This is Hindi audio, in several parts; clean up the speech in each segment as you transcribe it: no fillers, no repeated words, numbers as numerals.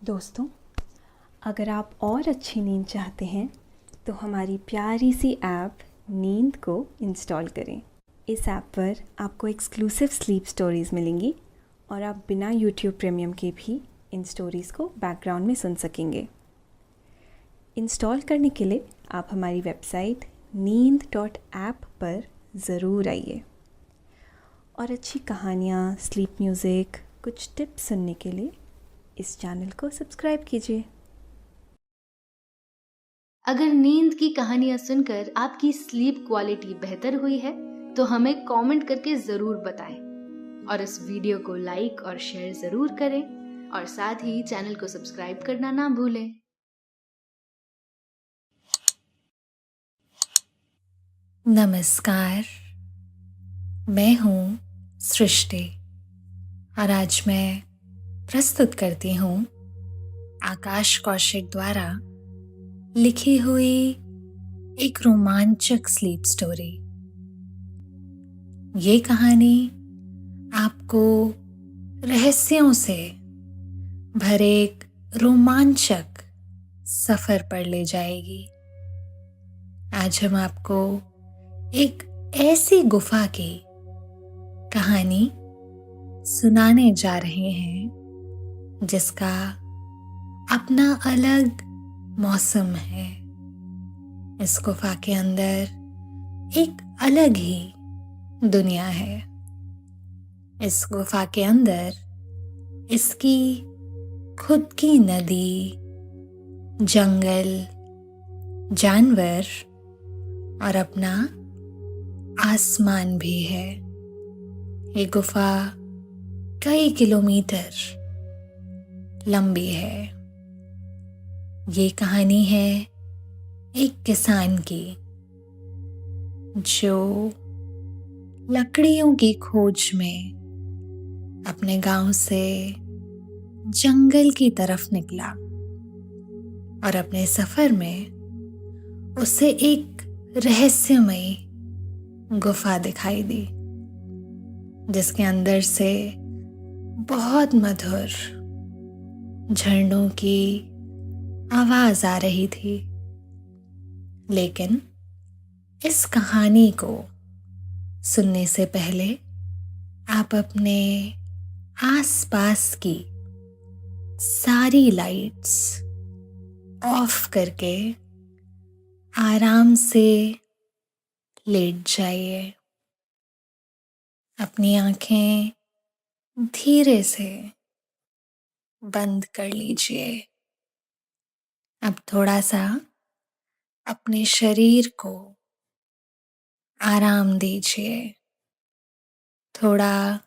दोस्तों, अगर आप और अच्छी नींद चाहते हैं तो हमारी प्यारी सी ऐप नींद को इंस्टॉल करें। इस ऐप पर आपको एक्सक्लूसिव स्लीप स्टोरीज़ मिलेंगी और आप बिना यूट्यूब प्रीमियम के भी इन स्टोरीज़ को बैकग्राउंड में सुन सकेंगे। इंस्टॉल करने के लिए आप हमारी वेबसाइट नींद.ऐप पर ज़रूर आइए और अच्छी कहानियाँ, स्लीप म्यूज़िक, कुछ टिप्स सुनने के लिए इस चैनल को सब्सक्राइब कीजिए। अगर नींद की कहानियां सुनकर आपकी स्लीप क्वालिटी बेहतर हुई है तो हमें कमेंट करके जरूर बताएं और इस वीडियो को लाइक और शेयर जरूर करें और साथ ही चैनल को सब्सक्राइब करना ना भूलें। नमस्कार, मैं हूँ सृष्टि और आज मैं प्रस्तुत करती हूँ आकाश कौशिक द्वारा लिखी हुई एक रोमांचक स्लीप स्टोरी। ये कहानी आपको रहस्यों से भरे एक रोमांचक सफर पर ले जाएगी। आज हम आपको एक ऐसी गुफा की कहानी सुनाने जा रहे हैं जिसका अपना अलग मौसम है। इस गुफा के अंदर एक अलग ही दुनिया है। इस गुफा के अंदर इसकी खुद की नदी, जंगल, जानवर और अपना आसमान भी है। ये गुफा कई किलोमीटर लंबी है। ये कहानी है एक किसान की जो लकड़ियों की खोज में अपने गांव से जंगल की तरफ निकला और अपने सफर में उसे एक रहस्यमयी गुफा दिखाई दी जिसके अंदर से बहुत मधुर झरनों की आवाज आ रही थी। लेकिन इस कहानी को सुनने से पहले आप अपने आसपास की सारी लाइट्स ऑफ करके आराम से लेट जाइए। अपनी आंखें धीरे से बंद कर लीजिए। अब थोड़ा सा अपने शरीर को आराम दीजिए। थोड़ा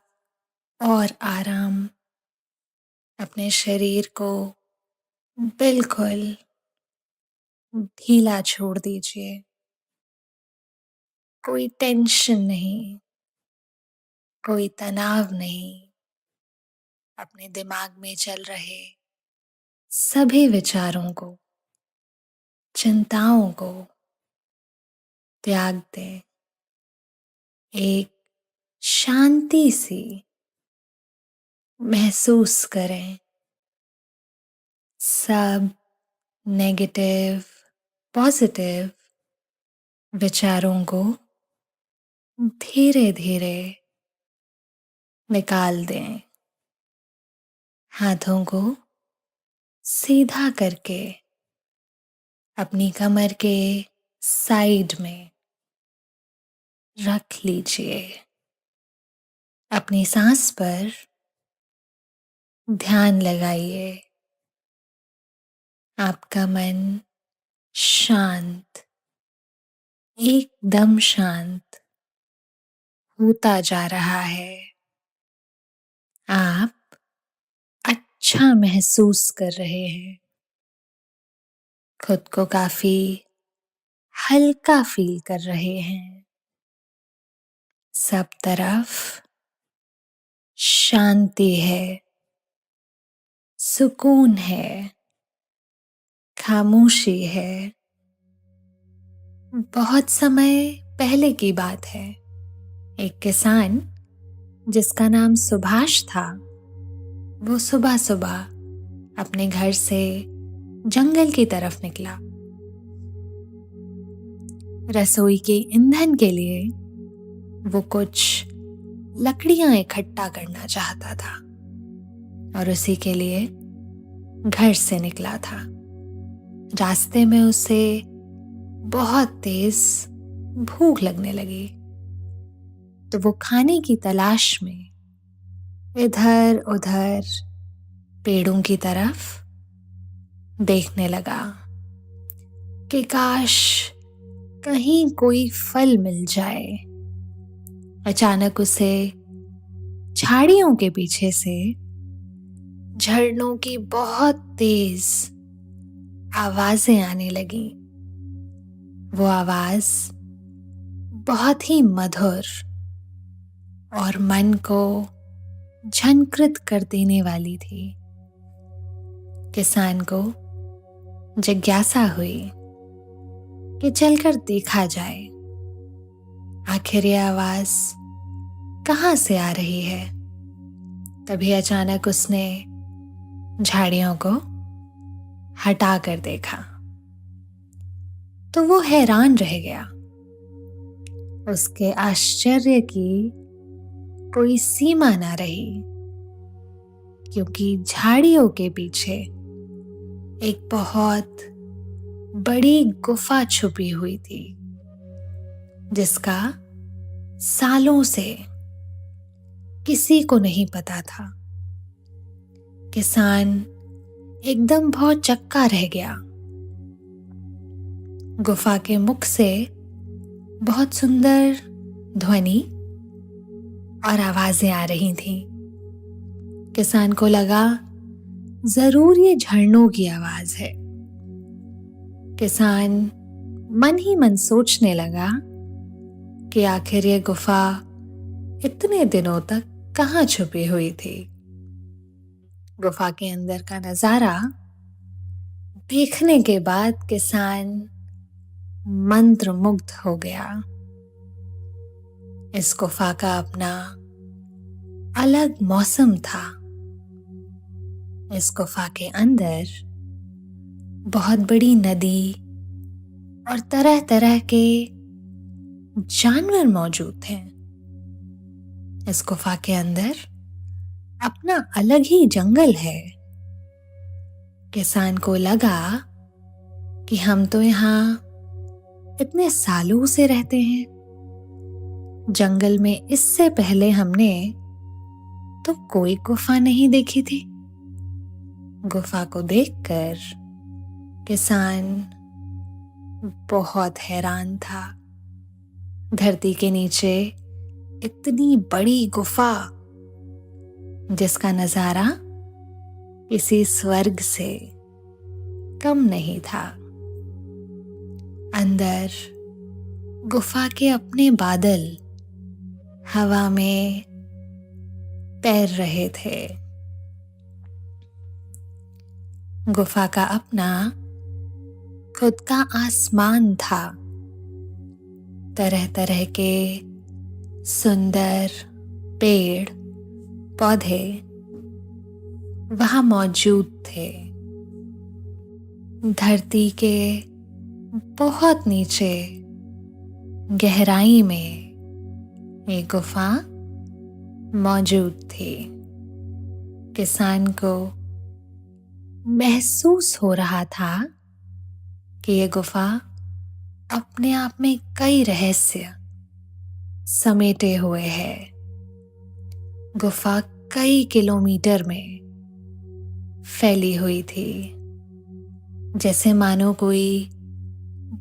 और आराम। अपने शरीर को बिल्कुल ढीला छोड़ दीजिए। कोई टेंशन नहीं, कोई तनाव नहीं। अपने दिमाग में चल रहे सभी विचारों को, चिंताओं को त्याग दें। एक शांति सी महसूस करें। सब नेगेटिव, पॉजिटिव विचारों को धीरे धीरे निकाल दें। हाथों को सीधा करके अपनी कमर के साइड में रख लीजिए। अपनी सांस पर ध्यान लगाइए। आपका मन शांत, एकदम शांत होता जा रहा है। आप अच्छा महसूस कर रहे हैं। खुद को काफी हल्का फील कर रहे हैं। सब तरफ शांति है, सुकून है, खामोशी है। बहुत समय पहले की बात है। एक किसान जिसका नाम सुभाष था, वो सुबह सुबह अपने घर से जंगल की तरफ निकला। रसोई के ईंधन के लिए वो कुछ लकड़ियां इकट्ठा करना चाहता था और उसी के लिए घर से निकला था। रास्ते में उसे बहुत तेज भूख लगने लगी, तो वो खाने की तलाश में इधर उधर पेड़ों की तरफ देखने लगा कि काश कहीं कोई फल मिल जाए। अचानक उसे झाड़ियों के पीछे से झरनों की बहुत तेज आवाजें आने लगी। वो आवाज बहुत ही मधुर और मन को झंकृत कर देने वाली थी। किसान को जिज्ञासा हुई कि चलकर देखा जाए आखिर ये आवाज कहाँ से आ रही है। तभी अचानक उसने झाड़ियों को हटा कर देखा तो वो हैरान रह गया। उसके आश्चर्य की कोई सीमा ना रही, क्योंकि झाड़ियों के पीछे एक बहुत बड़ी गुफा छुपी हुई थी, जिसका सालों से किसी को नहीं पता था। किसान एकदम बहुत चक्का रह गया। गुफा के मुख से बहुत सुंदर ध्वनि और आवाजें आ रही थीं। किसान को लगा जरूर ये झरनों की आवाज है। किसान मन ही मन सोचने लगा कि आखिर ये गुफा इतने दिनों तक कहाँ छुपी हुई थी। गुफा के अंदर का नजारा देखने के बाद किसान मंत्रमुग्ध हो गया। इस गुफा का अपना अलग मौसम था। इस गुफा के अंदर बहुत बड़ी नदी और तरह तरह के जानवर मौजूद थे। इस गुफा के अंदर अपना अलग ही जंगल है। किसान को लगा कि हम तो यहाँ इतने सालों से रहते हैं, जंगल में इससे पहले हमने तो कोई गुफा नहीं देखी थी। गुफा को देखकर किसान बहुत हैरान था। धरती के नीचे इतनी बड़ी गुफा, जिसका नजारा किसी स्वर्ग से कम नहीं था। अंदर गुफा के अपने बादल हवा में तैर रहे थे। गुफा का अपना खुद का आसमान था। तरह तरह के सुंदर पेड़ पौधे वहां मौजूद थे। धरती के बहुत नीचे गहराई में एक गुफा मौजूद थी। किसान को महसूस हो रहा था कि ये गुफा अपने आप में कई रहस्य समेटे हुए है। गुफा कई किलोमीटर में फैली हुई थी, जैसे मानो कोई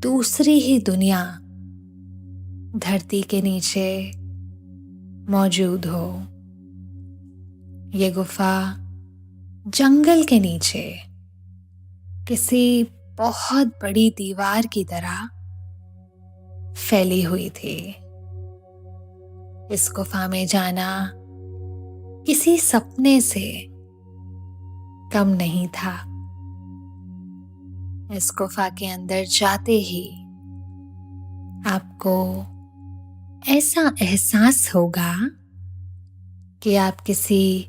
दूसरी ही दुनिया धरती के नीचे मौजूद हो। ये गुफा जंगल के नीचे किसी बहुत बड़ी दीवार की तरह फैली हुई थी। इस गुफा में जाना किसी सपने से कम नहीं था। इस गुफा के अंदर जाते ही आपको ऐसा एहसास होगा कि आप किसी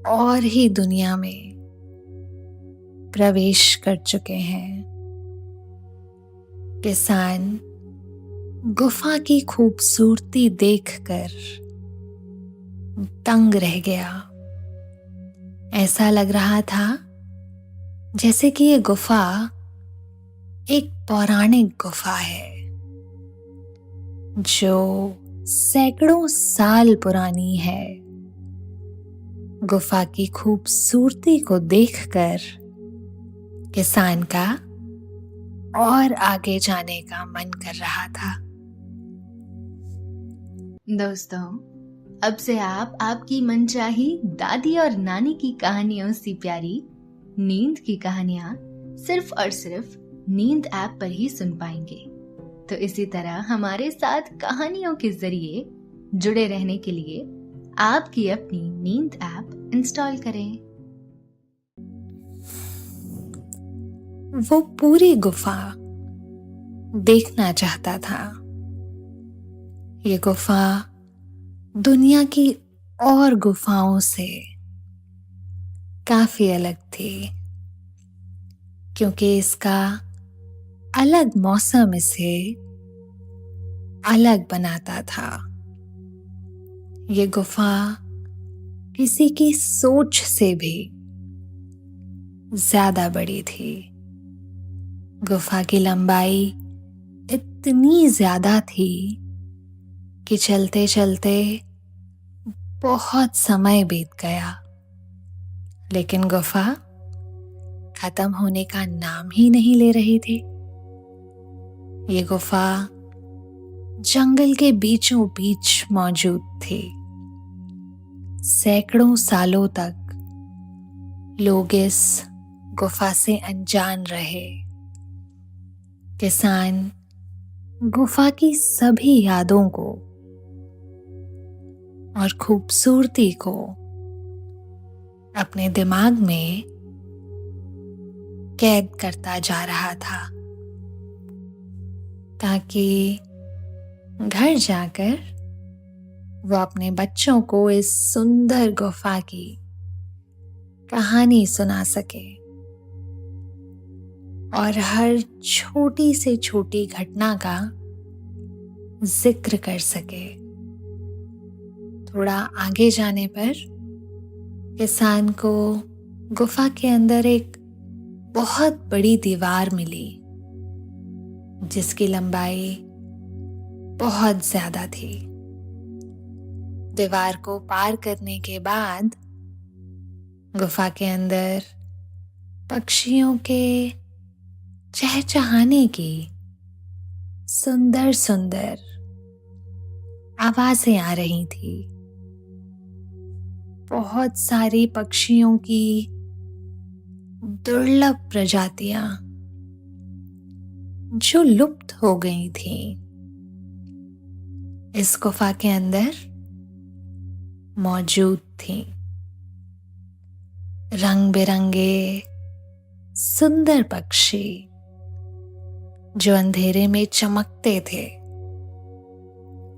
और ही दुनिया में प्रवेश कर चुके हैं। किसान गुफा की खूबसूरती देखकर दंग रह गया। ऐसा लग रहा था जैसे कि ये गुफा एक पौराणिक गुफा है जो सैकड़ों साल पुरानी है। गुफा की खूबसूरती को देखकर किसान का और आगे जाने का मन कर रहा था। दोस्तों, अब से आप आपकी मनचाही दादी और नानी की कहानियों से प्यारी नींद की कहानियां सिर्फ और सिर्फ नींद ऐप पर ही सुन पाएंगे। तो इसी तरह हमारे साथ कहानियों के जरिए जुड़े रहने के लिए आपकी अपनी नींद ऐप इंस्टॉल करें। वो पूरी गुफा देखना चाहता था। ये गुफा दुनिया की और गुफाओं से काफी अलग थी, क्योंकि इसका अलग मौसम इसे अलग बनाता था। ये गुफा किसी की सोच से भी ज्यादा बड़ी थी। गुफा की लंबाई इतनी ज्यादा थी कि चलते चलते बहुत समय बीत गया, लेकिन गुफा खत्म होने का नाम ही नहीं ले रही थी। ये गुफा जंगल के बीचों बीच मौजूद थी। सैकड़ों सालों तक लोग इस गुफा से अनजान रहे। किसान गुफा की सभी यादों को और खूबसूरती को अपने दिमाग में कैद करता जा रहा था, ताकि घर जाकर वो अपने बच्चों को इस सुंदर गुफा की कहानी सुना सके और हर छोटी से छोटी घटना का जिक्र कर सके। थोड़ा आगे जाने पर किसान को गुफा के अंदर एक बहुत बड़ी दीवार मिली, जिसकी लंबाई बहुत ज्यादा थी। दीवार को पार करने के बाद गुफा के अंदर पक्षियों के चहचहाने की सुंदर सुंदर आवाजें आ रही थी। बहुत सारी पक्षियों की दुर्लभ प्रजातियां जो लुप्त हो गई थी, इस गुफा के अंदर मौजूद थी। रंग बिरंगे सुंदर पक्षी जो अंधेरे में चमकते थे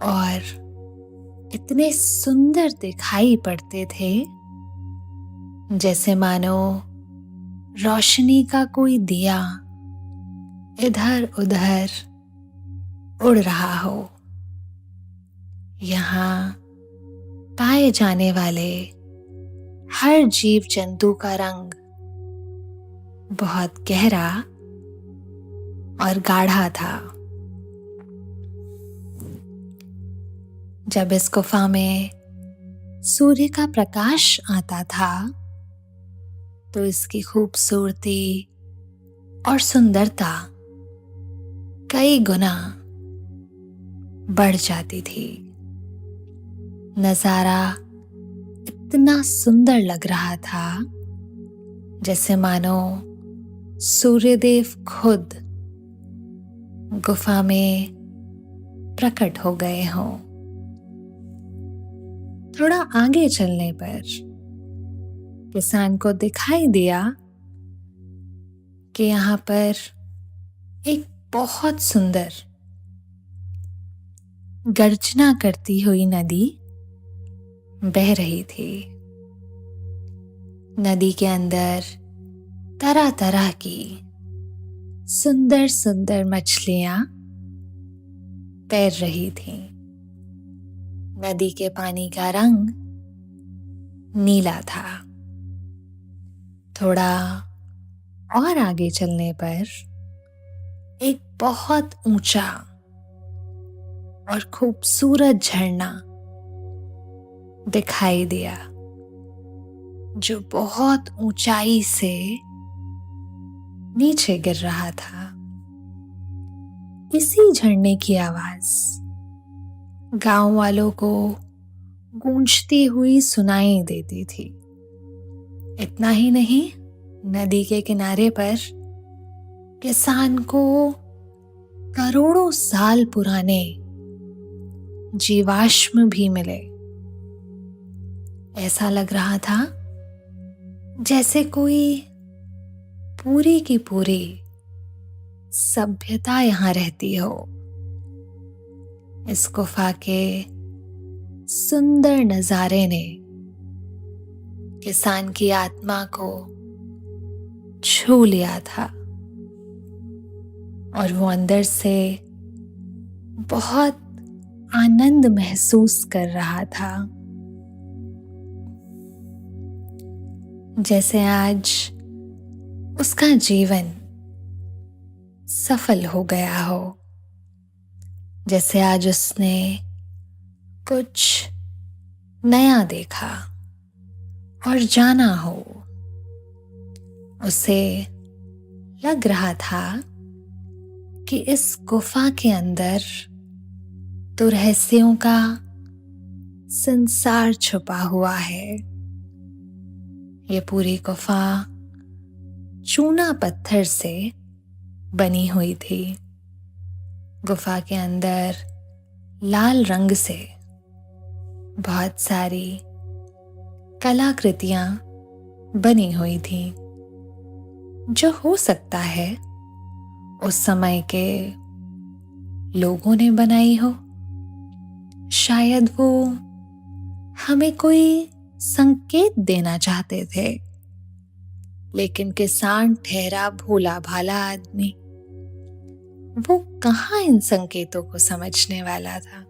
और इतने सुंदर दिखाई पड़ते थे जैसे मानो रोशनी का कोई दिया इधर उधर उड़ रहा हो। यहाँ पाए जाने वाले हर जीव जंतु का रंग बहुत गहरा और गाढ़ा था। जब इस गुफा में सूर्य का प्रकाश आता था तो इसकी खूबसूरती और सुंदरता कई गुना बढ़ जाती थी। नजारा इतना सुंदर लग रहा था जैसे मानो सूर्यदेव खुद गुफा में प्रकट हो गए हों। थोड़ा आगे चलने पर किसान को दिखाई दिया कि यहाँ पर एक बहुत सुंदर गर्जना करती हुई नदी बह रही थी। नदी के अंदर तरह तरह की सुंदर सुंदर मछलियां तैर रही थीं। नदी के पानी का रंग नीला था। थोड़ा और आगे चलने पर एक बहुत ऊंचा और खूबसूरत झरना दिखाई दिया, जो बहुत ऊंचाई से नीचे गिर रहा था। इसी झरने की आवाज गांव वालों को गूंजती हुई सुनाई देती थी। इतना ही नहीं, नदी के किनारे पर किसान को करोड़ों साल पुराने जीवाश्म भी मिले। ऐसा लग रहा था जैसे कोई पूरी की पूरी सभ्यता यहां रहती हो। इस गुफा के सुंदर नजारे ने किसान की आत्मा को छू लिया था और वो अंदर से बहुत आनंद महसूस कर रहा था, जैसे आज उसका जीवन सफल हो गया हो, जैसे आज उसने कुछ नया देखा और जाना हो। उसे लग रहा था कि इस गुफा के अंदर तो रहस्यों का संसार छुपा हुआ है। ये पूरी गुफा चूना पत्थर से बनी हुई थी। गुफा के अंदर लाल रंग से बहुत सारी कलाकृतियां बनी हुई थी, जो हो सकता है उस समय के लोगों ने बनाई हो। शायद वो हमें कोई संकेत देना चाहते थे, लेकिन किसान ठहरा भोला भाला आदमी, वो कहाँ इन संकेतों को समझने वाला था।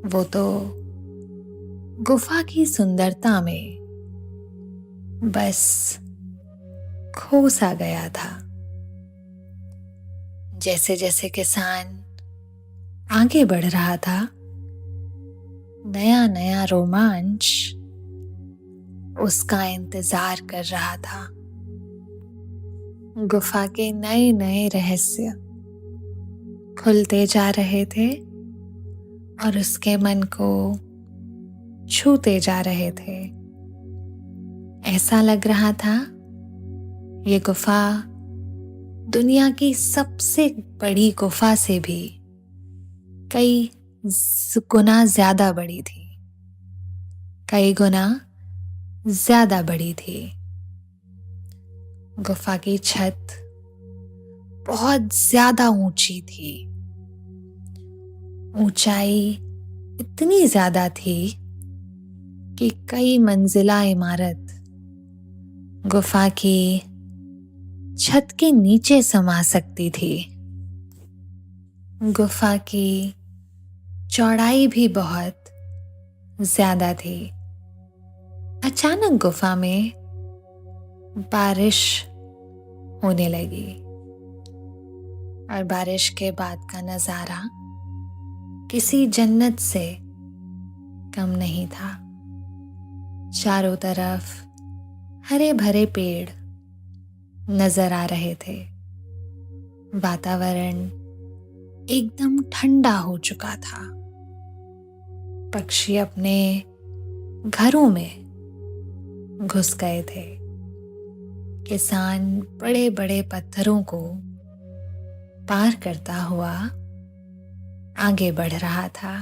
वो तो गुफा की सुंदरता में बस खो सा गया था। जैसे जैसे किसान आगे बढ़ रहा था, नया नया रोमांच उसका इंतजार कर रहा था। गुफा के नए नए रहस्य खुलते जा रहे थे और उसके मन को छूते जा रहे थे। ऐसा लग रहा था ये गुफा दुनिया की सबसे बड़ी गुफा से भी कई गुना ज्यादा बड़ी थी, कई गुना ज्यादा बड़ी थी। गुफा की छत बहुत ज्यादा ऊंची थी। ऊंचाई इतनी ज्यादा थी कि कई मंजिला इमारत गुफा की छत के नीचे समा सकती थी। गुफा की चौड़ाई भी बहुत ज्यादा थी। अचानक गुफा में बारिश होने लगी और बारिश के बाद का नजारा किसी जन्नत से कम नहीं था। चारों तरफ हरे भरे पेड़ नजर आ रहे थे। वातावरण एकदम ठंडा हो चुका था। पक्षी अपने घरों में घुस गए थे। किसान बड़े बड़े पत्थरों को पार करता हुआ आगे बढ़ रहा था।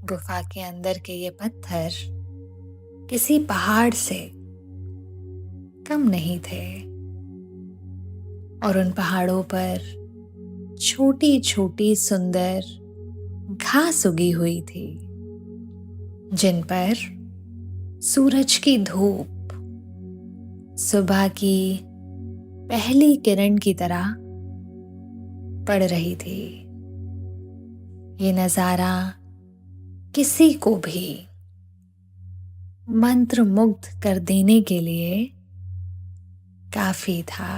गुफा के अंदर के ये पत्थर किसी पहाड़ से कम नहीं थे और उन पहाड़ों पर छोटी छोटी सुंदर घास उगी हुई थी, जिन पर सूरज की धूप सुबह की पहली किरण की तरह पड़ रही थी। ये नजारा किसी को भी मंत्रमुग्ध कर देने के लिए काफी था।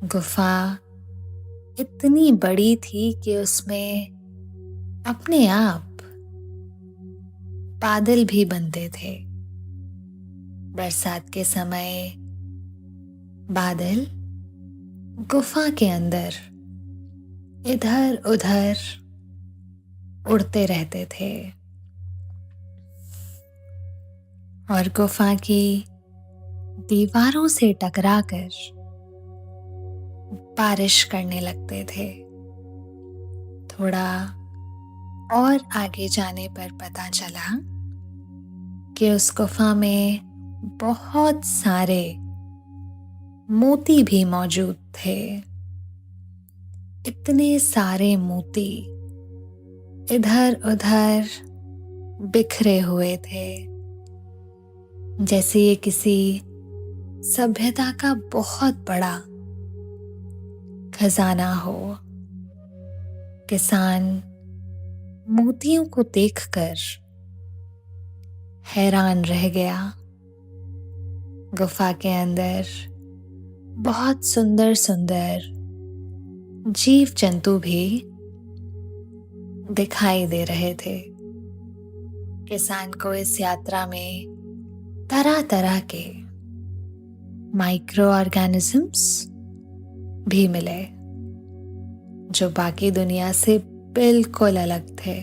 गुफा इतनी बड़ी थी कि उसमें अपने आप बादल भी बनते थे। बरसात के समय बादल गुफा के अंदर इधर उधर उड़ते रहते थे और गुफा की दीवारों से टकराकर बारिश करने लगते थे। थोड़ा और आगे जाने पर पता चला कि उस गुफा में बहुत सारे मोती भी मौजूद थे। इतने सारे मोती इधर उधर बिखरे हुए थे, जैसे ये किसी सभ्यता का बहुत बड़ा खजाना हो। किसान मोतियों को देखकर हैरान रह गया। गुफा के अंदर बहुत सुंदर सुंदर जीव जंतु भी दिखाई दे रहे थे। किसान को इस यात्रा में तरह तरह के माइक्रो ऑर्गेनिजम्स भी मिले जो बाकी दुनिया से बिल्कुल अलग थे।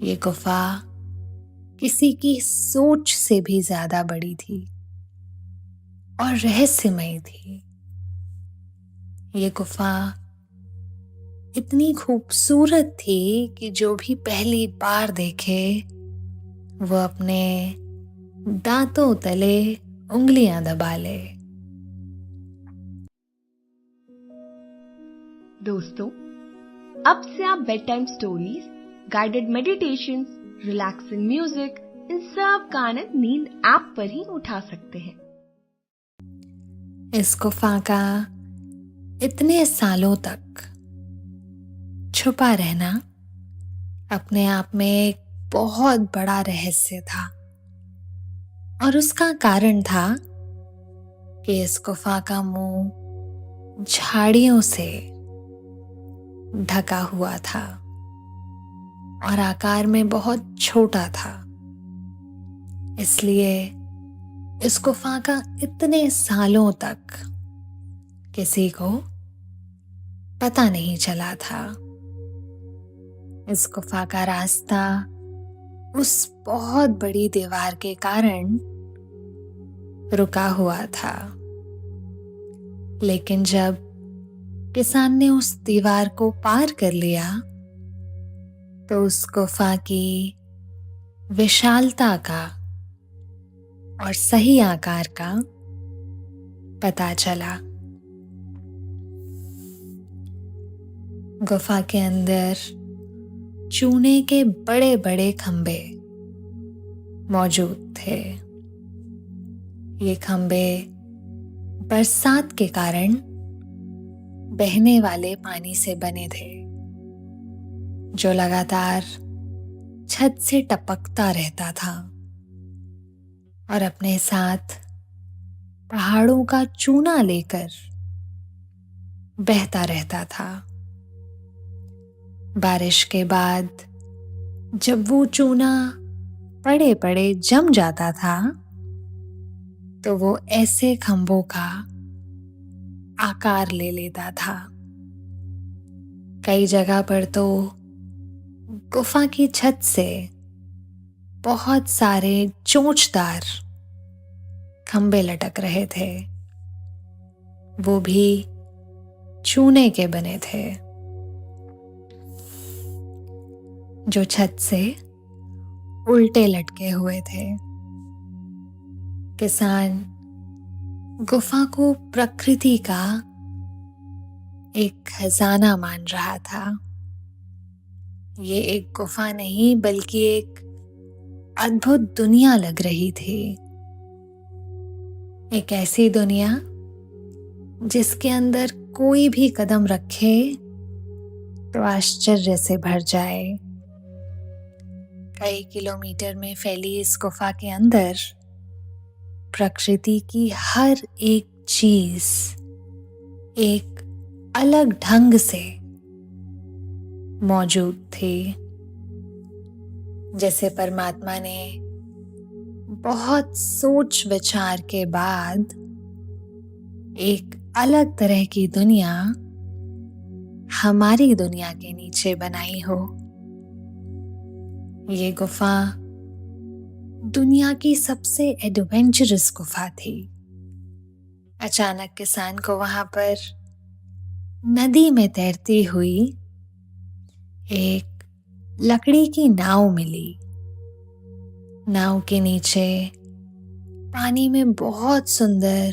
ये गुफा किसी की सोच से भी ज्यादा बड़ी थी और रहस्यमयी थी। ये गुफा इतनी खूबसूरत थी कि जो भी पहली बार देखे वो अपने दांतों तले उंगलियां दबा ले। दोस्तों, अब से आप bed time stories, guided meditations, relaxing music, इन सब का आनंद नींद ऐप पर ही उठा सकते हैं। इस गुफा का इतने सालों तक छुपा रहना अपने आप में एक बहुत बड़ा रहस्य था और उसका कारण था कि इस गुफा का मुंह झाड़ियों से ढका हुआ था और आकार में बहुत छोटा था। इसलिए इस गुफा का इतने सालों तक किसी को पता नहीं चला था। इस गुफा का रास्ता उस बहुत बड़ी दीवार के कारण रुका हुआ था, लेकिन जब किसान ने उस दीवार को पार कर लिया तो उस गुफा की विशालता का और सही आकार का पता चला। गुफा के अंदर चूने के बड़े बड़े खंबे मौजूद थे। ये खंबे बरसात के कारण बहने वाले पानी से बने थे जो लगातार छत से टपकता रहता था और अपने साथ पहाड़ों का चूना लेकर बहता रहता था। बारिश के बाद जब वो चूना पड़े पड़े जम जाता था तो वो ऐसे खंभों का आकार ले लेता था। कई जगह पर तो गुफा की छत से बहुत सारे चोंचदार खंभे लटक रहे थे, वो भी चूने के बने थे जो छत से उल्टे लटके हुए थे। किसान गुफा को प्रकृति का एक खजाना मान रहा था। ये एक गुफा नहीं बल्कि एक अद्भुत दुनिया लग रही थी। एक ऐसी दुनिया जिसके अंदर कोई भी कदम रखे तो आश्चर्य से भर जाए। कई किलोमीटर में फैली इस गुफा के अंदर प्रकृति की हर एक चीज एक अलग ढंग से मौजूद थी। जैसे परमात्मा ने बहुत सोच विचार के बाद एक अलग तरह की दुनिया हमारी दुनिया के नीचे बनाई हो। ये गुफा दुनिया की सबसे एडवेंचरस गुफा थी। अचानक किसान को वहां पर नदी में तैरती हुई एक लकड़ी की नाव मिली। नाव के नीचे पानी में बहुत सुंदर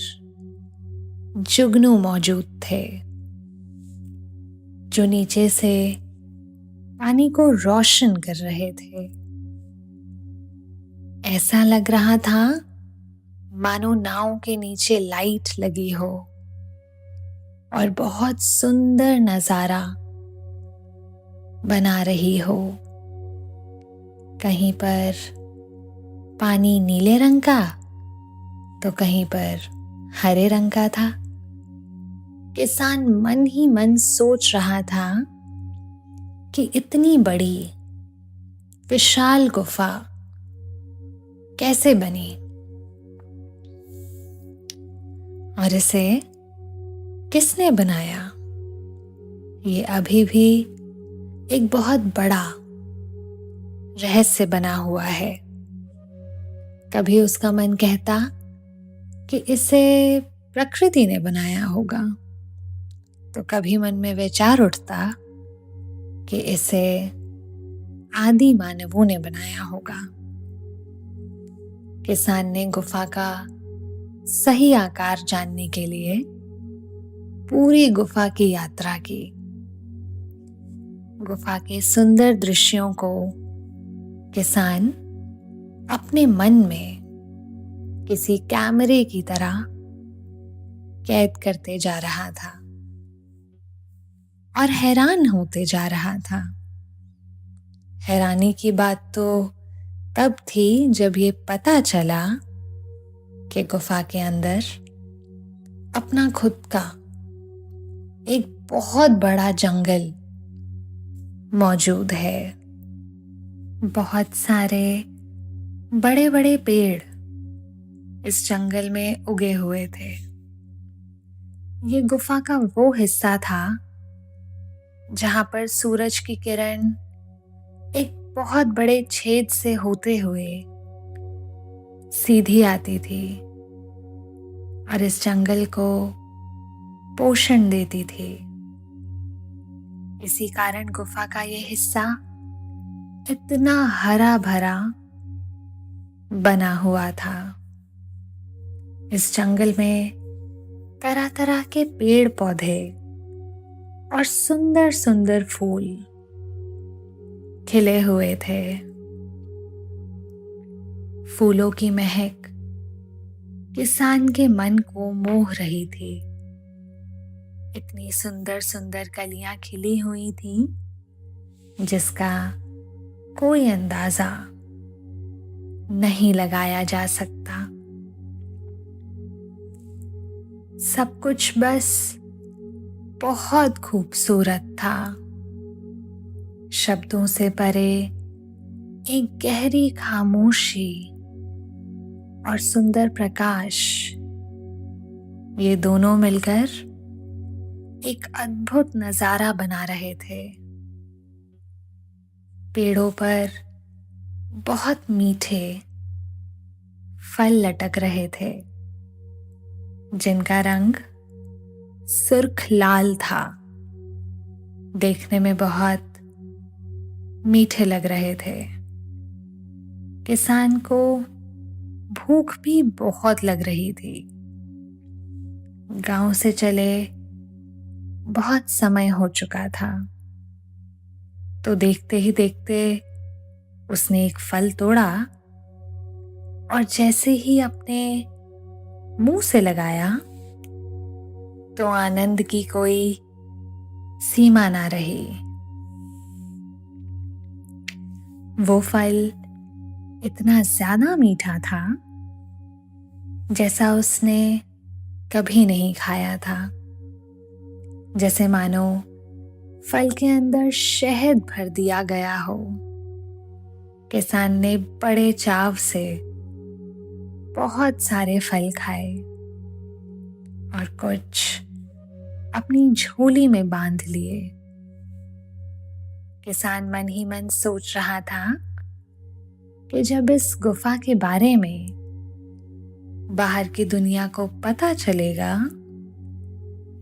जुगनू मौजूद थे जो नीचे से पानी को रोशन कर रहे थे। ऐसा लग रहा था मानो नाव के नीचे लाइट लगी हो और बहुत सुंदर नजारा बना रही हो। कहीं पर पानी नीले रंग का तो कहीं पर हरे रंग का था। किसान मन ही मन सोच रहा था कि इतनी बड़ी विशाल गुफा कैसे बनी और इसे किसने बनाया। ये अभी भी एक बहुत बड़ा रहस्य बना हुआ है। कभी उसका मन कहता कि इसे प्रकृति ने बनाया होगा, तो कभी मन में विचार उठता कि इसे आदि मानवों ने बनाया होगा। किसान ने गुफा का सही आकार जानने के लिए पूरी गुफा की यात्रा की। गुफा के सुंदर दृश्यों को किसान अपने मन में किसी कैमरे की तरह कैद करते जा रहा था और हैरान होते जा रहा था। हैरानी की बात तो तब थी जब ये पता चला कि गुफा के अंदर अपना खुद का एक बहुत बड़ा जंगल मौजूद है। बहुत सारे बड़े बड़े पेड़ इस जंगल में उगे हुए थे। ये गुफा का वो हिस्सा था जहां पर सूरज की किरण एक बहुत बड़े छेद से होते हुए सीधी आती थी और इस जंगल को पोषण देती थी। इसी कारण गुफा का ये हिस्सा इतना हरा भरा बना हुआ था। इस जंगल में तरह तरह के पेड़ पौधे और सुंदर सुंदर फूल खिले हुए थे। फूलों की महक किसान के मन को मोह रही थी। इतनी सुंदर सुंदर कलियां खिली हुई थी जिसका कोई अंदाजा नहीं लगाया जा सकता। सब कुछ बस बहुत खूबसूरत था। शब्दों से परे एक गहरी खामोशी और सुंदर प्रकाश, ये दोनों मिलकर एक अद्भुत नजारा बना रहे थे। पेड़ों पर बहुत मीठे फल लटक रहे थे जिनका रंग सुर्ख लाल था। देखने में बहुत मीठे लग रहे थे। किसान को भूख भी बहुत लग रही थी। गांव से चले बहुत समय हो चुका था, तो देखते ही देखते उसने एक फल तोड़ा और जैसे ही अपने मुंह से लगाया तो आनंद की कोई सीमा ना रही। वो फल इतना ज्यादा मीठा था जैसा उसने कभी नहीं खाया था, जैसे मानो फल के अंदर शहद भर दिया गया हो। किसान ने बड़े चाव से बहुत सारे फल खाए और कुछ अपनी झोली में बांध लिए। किसान मन ही मन सोच रहा था कि जब इस गुफा के बारे में बाहर की दुनिया को पता चलेगा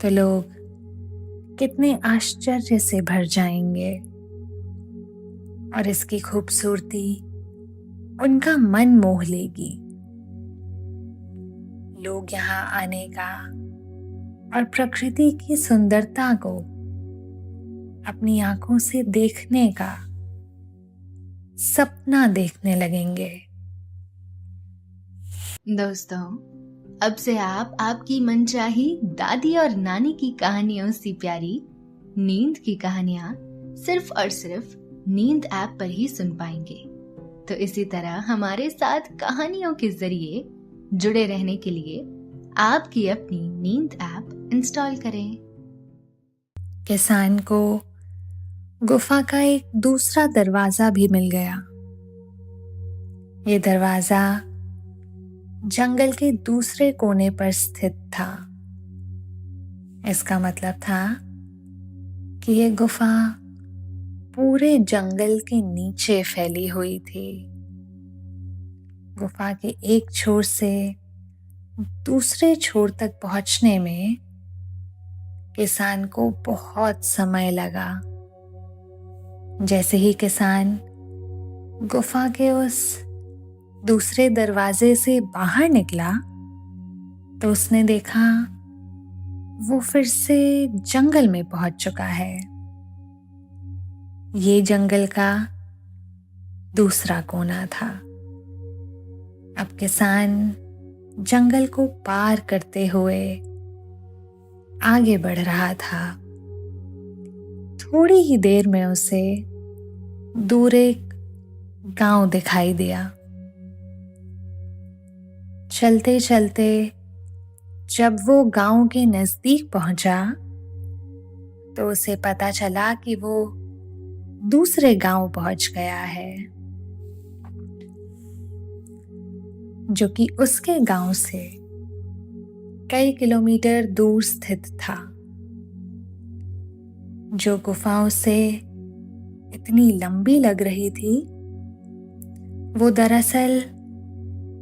तो लोग कितने आश्चर्य से भर जाएंगे और इसकी खूबसूरती उनका मन मोह लेगी। लोग यहाँ आने का और प्रकृति की सुंदरता को अपनी आंखों से देखने का सपना देखने लगेंगे। दोस्तों, अब से आप आपकी मनचाही दादी और नानी की कहानियों से प्यारी नींद की कहानियां सिर्फ और सिर्फ नींद ऐप पर ही सुन पाएंगे। तो इसी तरह हमारे साथ कहानियों के जरिए जुड़े रहने के लिए आपकी अपनी नींद ऐप इंस्टॉल करें। किसान को गुफा का एक दूसरा दरवाजा भी मिल गया। ये दरवाजा जंगल के दूसरे कोने पर स्थित था। इसका मतलब था कि ये गुफा पूरे जंगल के नीचे फैली हुई थी। गुफा के एक छोर से दूसरे छोर तक पहुंचने में किसान को बहुत समय लगा। जैसे ही किसान गुफा के उस दूसरे दरवाजे से बाहर निकला तो उसने देखा वो फिर से जंगल में पहुंच चुका है। ये जंगल का दूसरा कोना था। अब किसान जंगल को पार करते हुए आगे बढ़ रहा था। थोड़ी ही देर में उसे दूर एक गांव दिखाई दिया। चलते चलते जब वो गांव के नजदीक पहुंचा तो उसे पता चला कि वो दूसरे गांव पहुंच गया है, जो कि उसके गांव से कई किलोमीटर दूर स्थित था। जो गुफाओं से इतनी लंबी लग रही थी वो दरअसल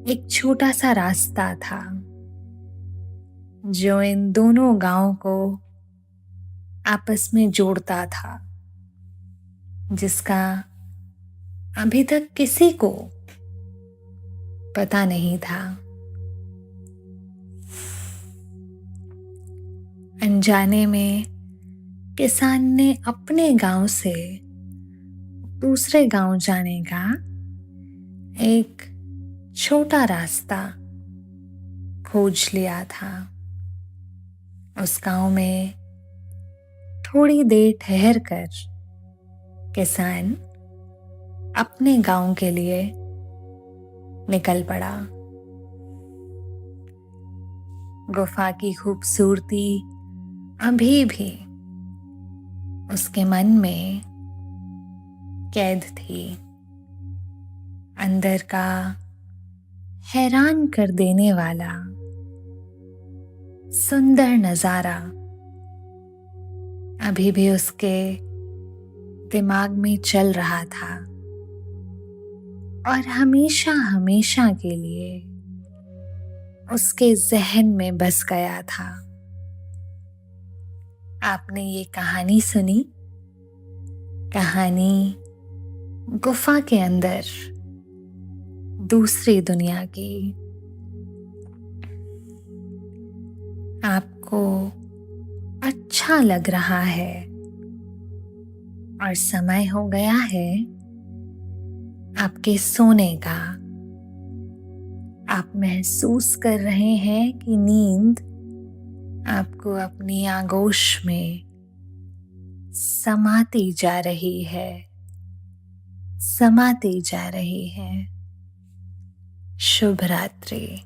एक छोटा सा रास्ता था जो इन दोनों गांवों को आपस में जोड़ता था, जिसका अभी तक किसी को पता नहीं था। अनजाने में किसान ने अपने गांव से दूसरे गांव जाने का एक छोटा रास्ता खोज लिया था। उस गांव में थोड़ी देर ठहर कर किसान अपने गांव के लिए निकल पड़ा। गुफा की खूबसूरती अभी भी उसके मन में कैद थी। अंदर का हैरान कर देने वाला सुंदर नजारा अभी भी उसके दिमाग में चल रहा था और हमेशा हमेशा के लिए उसके जहन में बस गया था। आपने ये कहानी सुनी? कहानी गुफा के अंदर दूसरी दुनिया की। आपको अच्छा लग रहा है और समय हो गया है आपके सोने का। आप महसूस कर रहे हैं कि नींद आपको अपनी आगोश में समाती जा रही है, समाती जा रही है। शुभ रात्रि।